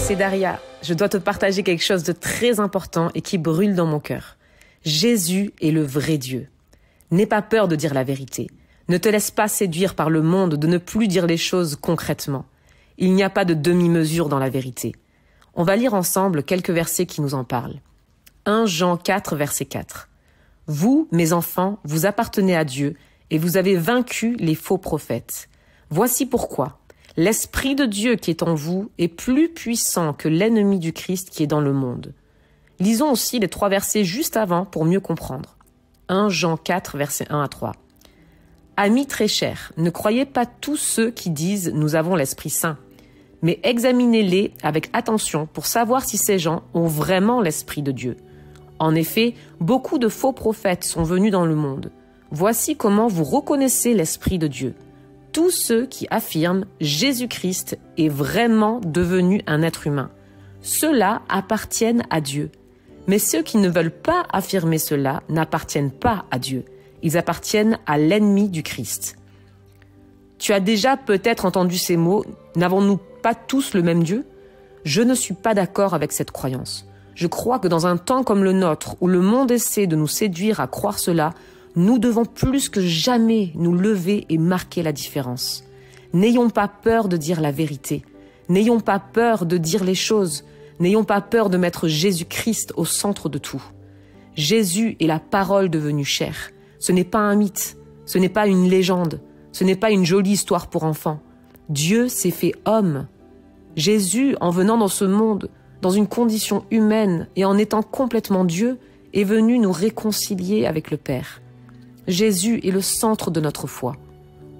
c'est Daria. Je dois te partager quelque chose de très important et qui brûle dans mon cœur. Jésus est le vrai Dieu. N'aie pas peur de dire la vérité. Ne te laisse pas séduire par le monde de ne plus dire les choses concrètement. Il n'y a pas de demi-mesure dans la vérité. On va lire ensemble quelques versets qui nous en parlent. 1 Jean 4, verset 4. « Vous, mes enfants, vous appartenez à Dieu et vous avez vaincu les faux prophètes. Voici pourquoi. L'Esprit de Dieu qui est en vous est plus puissant que l'ennemi du Christ qui est dans le monde. » Lisons aussi les 3 versets juste avant pour mieux comprendre. 1 Jean 4, versets 1 à 3. « Amis très chers, ne croyez pas tous ceux qui disent « Nous avons l'Esprit Saint », mais examinez-les avec attention pour savoir si ces gens ont vraiment l'Esprit de Dieu. En effet, beaucoup de faux prophètes sont venus dans le monde. Voici comment vous reconnaissez l'Esprit de Dieu. Tous ceux qui affirment Jésus-Christ est vraiment devenu un être humain. Ceux-là appartiennent à Dieu. Mais ceux qui ne veulent pas affirmer cela n'appartiennent pas à Dieu. Ils appartiennent à l'ennemi du Christ. Tu as déjà peut-être entendu ces mots. N'avons-nous pas tous le même Dieu? Je ne suis pas d'accord avec cette croyance. Je crois que dans un temps comme le nôtre, où le monde essaie de nous séduire à croire cela, nous devons plus que jamais nous lever et marquer la différence. N'ayons pas peur de dire la vérité. N'ayons pas peur de dire les choses. N'ayons pas peur de mettre Jésus-Christ au centre de tout. Jésus est la parole devenue chair. Ce n'est pas un mythe. Ce n'est pas une légende. Ce n'est pas une jolie histoire pour enfants. Dieu s'est fait homme. Jésus, en venant dans ce monde, dans une condition humaine et en étant complètement Dieu, est venu nous réconcilier avec le Père. Jésus est le centre de notre foi.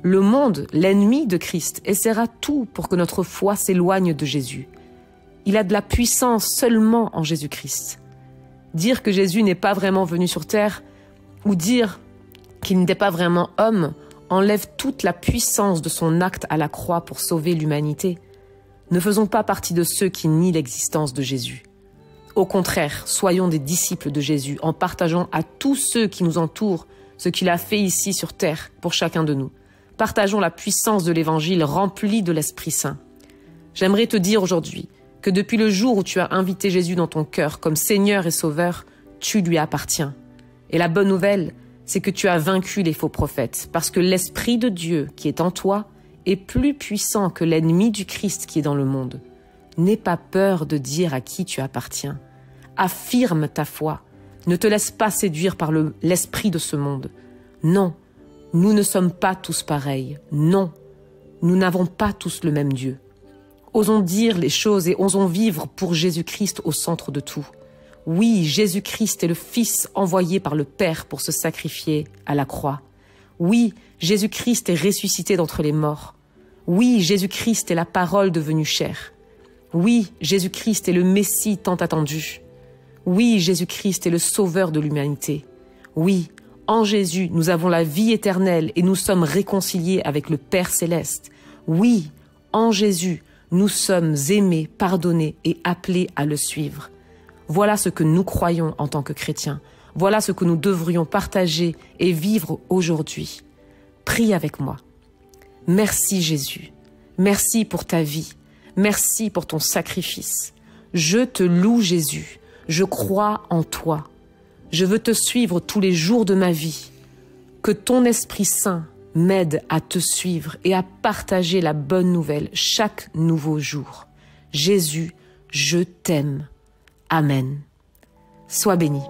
Le monde, l'ennemi de Christ, essaiera tout pour que notre foi s'éloigne de Jésus. Il a de la puissance seulement en Jésus-Christ. Dire que Jésus n'est pas vraiment venu sur terre ou dire qu'il n'était pas vraiment homme enlève toute la puissance de son acte à la croix pour sauver l'humanité. Ne faisons pas partie de ceux qui nient l'existence de Jésus. Au contraire, soyons des disciples de Jésus en partageant à tous ceux qui nous entourent ce qu'il a fait ici sur terre pour chacun de nous. Partageons la puissance de l'Évangile rempli de l'Esprit Saint. J'aimerais te dire aujourd'hui que depuis le jour où tu as invité Jésus dans ton cœur comme Seigneur et Sauveur, tu lui appartiens. Et la bonne nouvelle, c'est que tu as vaincu les faux prophètes parce que l'Esprit de Dieu qui est en toi est plus puissant que l'ennemi du Christ qui est dans le monde. N'aie pas peur de dire à qui tu appartiens. Affirme ta foi. Ne te laisse pas séduire par l'esprit de ce monde. Non, nous ne sommes pas tous pareils. Non, nous n'avons pas tous le même Dieu. Osons dire les choses et osons vivre pour Jésus-Christ au centre de tout. Oui, Jésus-Christ est le Fils envoyé par le Père pour se sacrifier à la croix. Oui, Jésus-Christ est ressuscité d'entre les morts. Oui, Jésus-Christ est la parole devenue chair. Oui, Jésus-Christ est le Messie tant attendu. Oui, Jésus-Christ est le Sauveur de l'humanité. Oui, en Jésus, nous avons la vie éternelle et nous sommes réconciliés avec le Père céleste. Oui, en Jésus, nous sommes aimés, pardonnés et appelés à le suivre. Voilà ce que nous croyons en tant que chrétiens. Voilà ce que nous devrions partager et vivre aujourd'hui. Prie avec moi. Merci Jésus. Merci pour ta vie. Merci pour ton sacrifice. Je te loue Jésus. Je crois en toi. Je veux te suivre tous les jours de ma vie. Que ton Esprit Saint m'aide à te suivre et à partager la bonne nouvelle chaque nouveau jour. Jésus, je t'aime. Amen. Sois béni.